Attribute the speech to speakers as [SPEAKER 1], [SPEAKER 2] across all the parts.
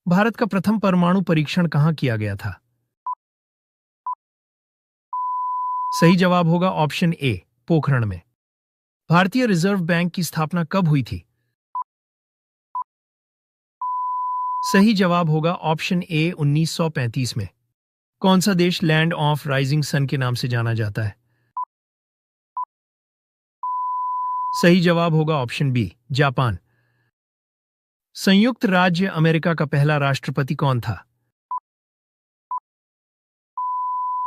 [SPEAKER 1] भारत का प्रथम परमाणु परीक्षण कहाँ किया गया था? सही जवाब होगा ऑप्शन ए, पोखरण में। भारतीय रिजर्व बैंक की स्थापना कब हुई थी? सही जवाब होगा ऑप्शन ए, 1935 में। कौन सा देश लैंड ऑफ राइजिंग सन के नाम से जाना जाता है? सही जवाब होगा ऑप्शन बी, जापान। संयुक्त राज्य अमेरिका का पहला राष्ट्रपति कौन था?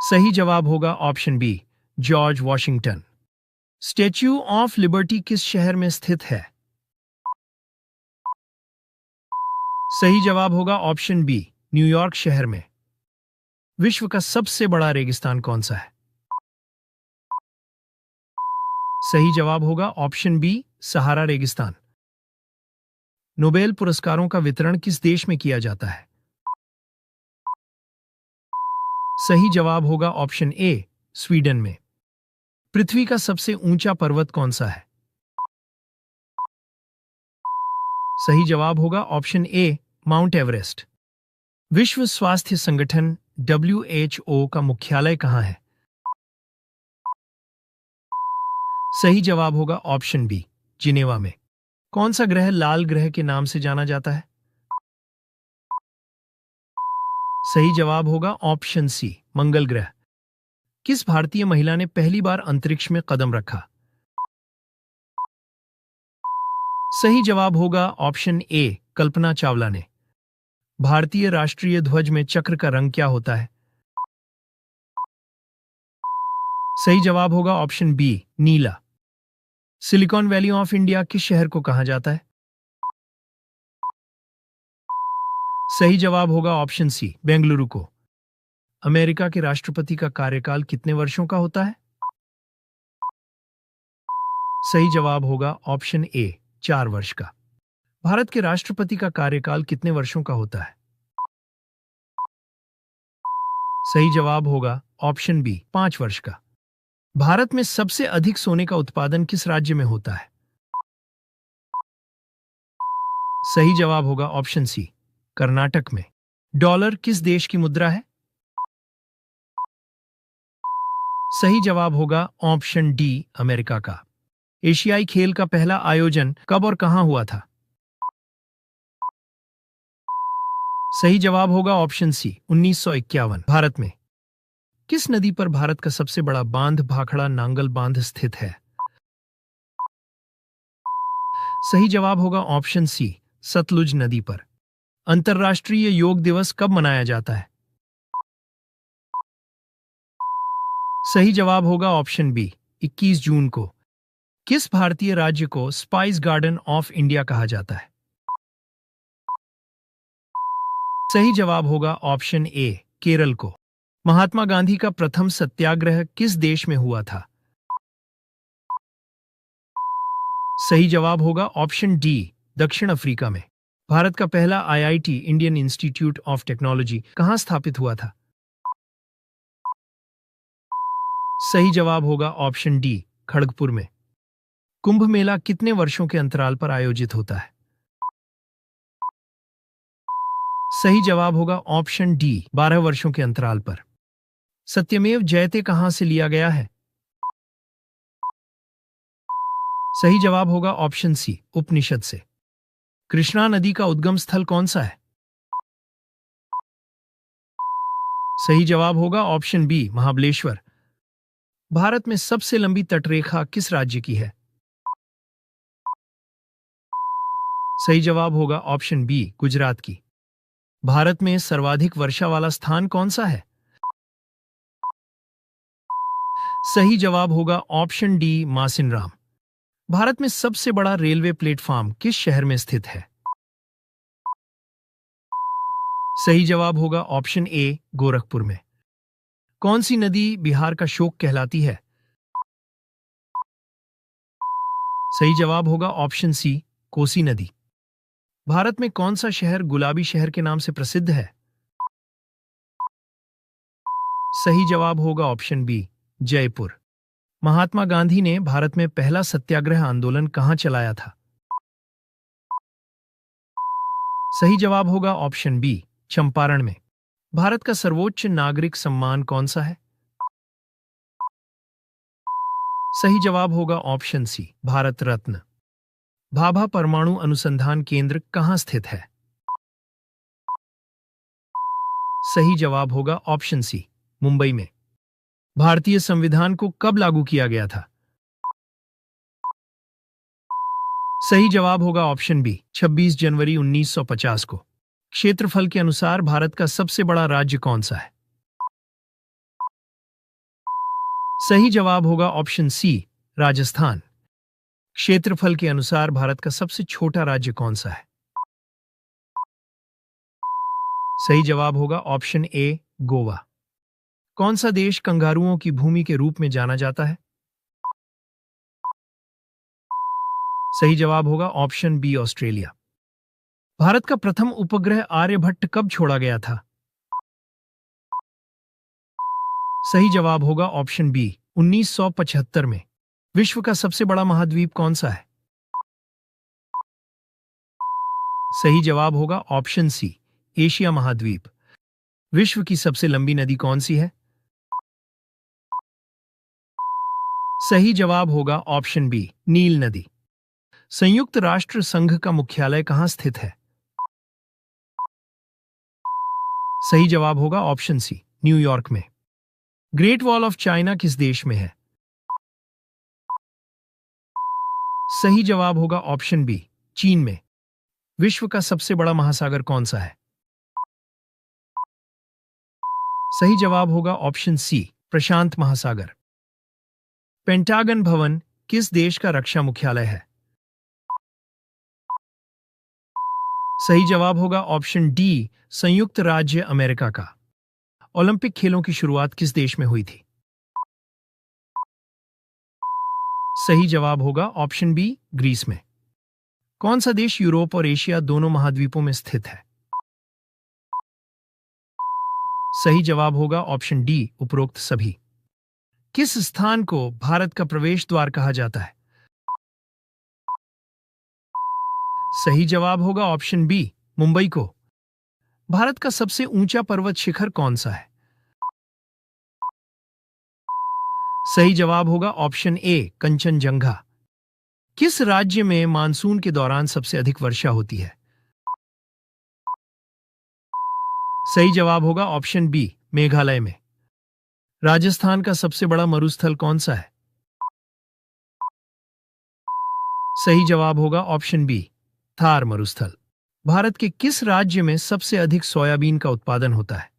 [SPEAKER 1] सही जवाब होगा option B, George Washington. Statue of Liberty किस शहर में स्थित है? सही जवाब होगा ऑप्शन बी, न्यूयॉर्क शहर में। विश्व का सबसे बड़ा रेगिस्तान कौन सा है? सही जवाब होगा ऑप्शन बी, सहारा रेगिस्तान। नोबेल पुरस्कारों का वितरण किस देश में किया जाता है? सही जवाब होगा ऑप्शन ए, स्वीडन में। पृथ्वी का सबसे ऊंचा पर्वत कौन सा है? सही जवाब होगा ऑप्शन ए, माउंट एवरेस्ट। विश्व स्वास्थ्य संगठन WHO का मुख्यालय कहां है? सही जवाब होगा ऑप्शन बी, जिनेवा में। कौन सा ग्रह लाल ग्रह के नाम से जाना जाता है? सही जवाब होगा ऑप्शन सी, मंगल ग्रह। किस भारतीय महिला ने पहली बार अंतरिक्ष में कदम रखा? सही जवाब होगा ऑप्शन ए, कल्पना चावला ने। भारतीय राष्ट्रीय ध्वज में चक्र का रंग क्या होता है? सही जवाब होगा ऑप्शन बी, नीला। सिलिकॉन वैली ऑफ इंडिया किस शहर को कहा जाता है? सही जवाब होगा ऑप्शन सी, बेंगलुरु को। अमेरिका के राष्ट्रपति का कार्यकाल कितने वर्षों का होता है? सही जवाब होगा ऑप्शन ए, 4 वर्ष का। भारत के राष्ट्रपति का कार्यकाल कितने वर्षों का होता है? सही जवाब होगा ऑप्शन बी, 5 वर्ष का। भारत में सबसे अधिक सोने का उत्पादन किस राज्य में होता है? सही जवाब होगा ऑप्शन सी, कर्नाटक में। डॉलर किस देश की मुद्रा है? सही जवाब होगा ऑप्शन डी, अमेरिका का। एशियाई खेल का पहला आयोजन कब और कहां हुआ था? सही जवाब होगा ऑप्शन सी, 1951, भारत में। किस नदी पर भारत का सबसे बड़ा बांध भाखड़ा नांगल बांध स्थित है? सही जवाब होगा ऑप्शन सी, सतलुज नदी पर। अंतर्राष्ट्रीय योग दिवस कब मनाया जाता है? सही जवाब होगा ऑप्शन बी, 21 जून को। किस भारतीय राज्य को स्पाइस गार्डन ऑफ इंडिया कहा जाता है? सही जवाब होगा ऑप्शन ए, केरल को। महात्मा गांधी का प्रथम सत्याग्रह किस देश में हुआ था? सही जवाब होगा ऑप्शन डी, दक्षिण अफ्रीका में। भारत का पहला IIT, Indian institute of technology, कहां स्थापित हुआ था? सही जवाब होगा ऑप्शन डी, खड़गपुर में। कुंभ मेला कितने वर्षों के अंतराल पर आयोजित होता है? सही जवाब होगा ऑप्शन डी, 12 वर्षों के अंतराल पर। सत्यमेव जयते कहां से लिया गया है? सही जवाब होगा ऑप्शन सी, उपनिषद से। कृष्णा नदी का उद्गम स्थल कौन सा है? सही जवाब होगा ऑप्शन बी, महाबलेश्वर। भारत में सबसे लंबी तटरेखा किस राज्य की है? सही जवाब होगा ऑप्शन बी, गुजरात की। भारत में सर्वाधिक वर्षा वाला स्थान कौन सा है? सही जवाब होगा ऑप्शन डी, मासिनराम। भारत में सबसे बड़ा रेलवे प्लेटफॉर्म किस शहर में स्थित है? सही जवाब होगा ऑप्शन ए, गोरखपुर में। कौन सी नदी बिहार का शोक कहलाती है? सही जवाब होगा ऑप्शन सी, कोसी नदी। भारत में कौन सा शहर गुलाबी शहर के नाम से प्रसिद्ध है? सही जवाब होगा ऑप्शन बी, जयपुर। महात्मा गांधी ने भारत में पहला सत्याग्रह आंदोलन कहां चलाया था? सही जवाब होगा ऑप्शन बी, चंपारण में। भारत का सर्वोच्च नागरिक सम्मान कौन सा है? सही जवाब होगा ऑप्शन सी, भारत रत्न। भाभा परमाणु अनुसंधान केंद्र कहाँ स्थित है? सही जवाब होगा ऑप्शन सी, मुंबई में। भारतीय संविधान को कब लागू किया गया था? सही जवाब होगा ऑप्शन बी, 26 जनवरी 1950 को। क्षेत्रफल के अनुसार भारत का सबसे बड़ा राज्य कौन सा है? सही जवाब होगा ऑप्शन सी, राजस्थान। क्षेत्रफल के अनुसार भारत का सबसे छोटा राज्य कौन सा है? सही जवाब होगा ऑप्शन ए, गोवा। कौन सा देश कंगारुओं की भूमि के रूप में जाना जाता है? सही जवाब होगा ऑप्शन बी, ऑस्ट्रेलिया। भारत का प्रथम उपग्रह आर्यभट्ट कब छोड़ा गया था? सही जवाब होगा ऑप्शन बी, 1975 में। विश्व का सबसे बड़ा महाद्वीप कौन सा है? सही जवाब होगा ऑप्शन सी, एशिया महाद्वीप। विश्व की सबसे लंबी नदी कौन सी है? सही जवाब होगा ऑप्शन बी, नील नदी। संयुक्त राष्ट्र संघ का मुख्यालय कहां स्थित है? सही जवाब होगा ऑप्शन सी, न्यूयॉर्क में। ग्रेट वॉल ऑफ चाइना किस देश में है? सही जवाब होगा ऑप्शन बी, चीन में। विश्व का सबसे बड़ा महासागर कौन सा है? सही जवाब होगा ऑप्शन सी, प्रशांत महासागर। पेंटागन भवन किस देश का रक्षा मुख्यालय है? सही जवाब होगा ऑप्शन डी, संयुक्त राज्य अमेरिका का। ओलंपिक खेलों की शुरुआत किस देश में हुई थी? सही जवाब होगा ऑप्शन बी, ग्रीस में। कौन सा देश यूरोप और एशिया दोनों महाद्वीपों में स्थित है? सही जवाब होगा ऑप्शन डी, उपरोक्त सभी। किस स्थान को भारत का प्रवेश द्वार कहा जाता है? सही जवाब होगा ऑप्शन बी, मुंबई को। भारत का सबसे ऊंचा पर्वत शिखर कौन सा है? सही जवाब होगा ऑप्शन ए, कंचनजंगा। किस राज्य में मानसून के दौरान सबसे अधिक वर्षा होती है? सही जवाब होगा ऑप्शन बी, मेघालय में। राजस्थान का सबसे बड़ा मरुस्थल कौन सा है? सही जवाब होगा ऑप्शन बी, थार मरुस्थल। भारत के किस राज्य में सबसे अधिक सोयाबीन का उत्पादन होता है?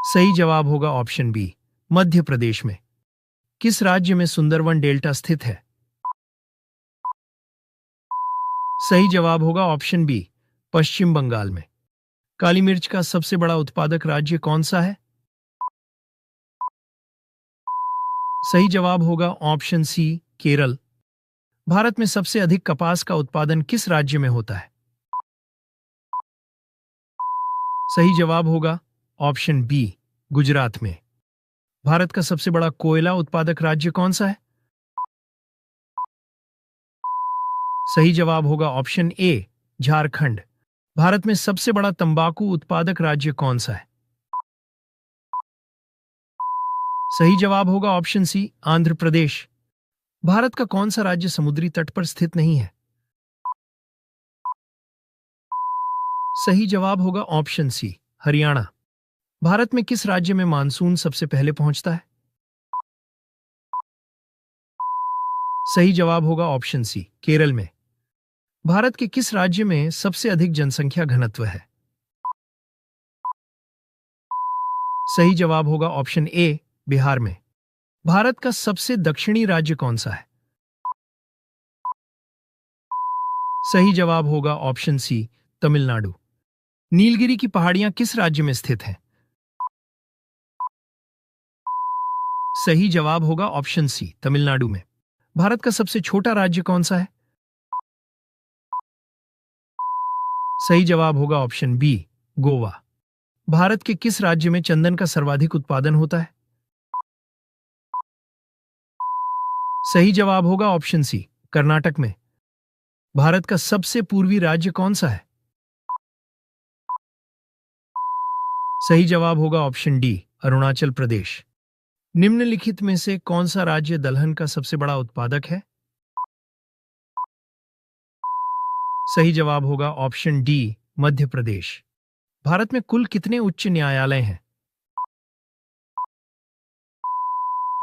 [SPEAKER 1] सही जवाब होगा ऑप्शन बी, मध्य प्रदेश में। किस राज्य में सुंदरवन डेल्टा स्थित है? सही जवाब होगा ऑप्शन बी, पश्चिम बंगाल में। काली मिर्च का सबसे बड़ा उत्पादक राज्य कौन सा है? सही जवाब होगा ऑप्शन सी, केरल। भारत में सबसे अधिक कपास का उत्पादन किस राज्य में होता है? सही जवाब होगा ऑप्शन बी, गुजरात में। भारत का सबसे बड़ा कोयला उत्पादक राज्य कौन सा है? सही जवाब होगा ऑप्शन ए, झारखंड। भारत में सबसे बड़ा तंबाकू उत्पादक राज्य कौन सा है? सही जवाब होगा ऑप्शन सी, आंध्र प्रदेश। भारत का कौन सा राज्य समुद्री तट पर स्थित नहीं है? सही जवाब होगा ऑप्शन सी, हरियाणा। भारत में किस राज्य में मानसून सबसे पहले पहुंचता है? सही जवाब होगा ऑप्शन सी, केरल में। भारत के किस राज्य में सबसे अधिक जनसंख्या घनत्व है? सही जवाब होगा ऑप्शन ए, बिहार में। भारत का सबसे दक्षिणी राज्य कौन सा है? सही जवाब होगा ऑप्शन सी, तमिलनाडु। नीलगिरी की पहाड़ियां किस राज्य में स्थित हैं? सही जवाब होगा ऑप्शन सी, तमिलनाडु में। भारत का सबसे छोटा राज्य कौन सा है? सही जवाब होगा ऑप्शन बी, गोवा। भारत के किस राज्य में चंदन का सर्वाधिक उत्पादन होता है? सही जवाब होगा ऑप्शन सी, कर्नाटक में। भारत का सबसे पूर्वी राज्य कौन सा है? सही जवाब होगा ऑप्शन डी, अरुणाचल प्रदेश। निम्नलिखित में से कौन सा राज्य दलहन का सबसे बड़ा उत्पादक है? सही जवाब होगा ऑप्शन डी, मध्य प्रदेश। भारत में कुल कितने उच्च न्यायालय हैं?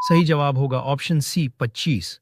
[SPEAKER 1] सही जवाब होगा ऑप्शन सी, 25।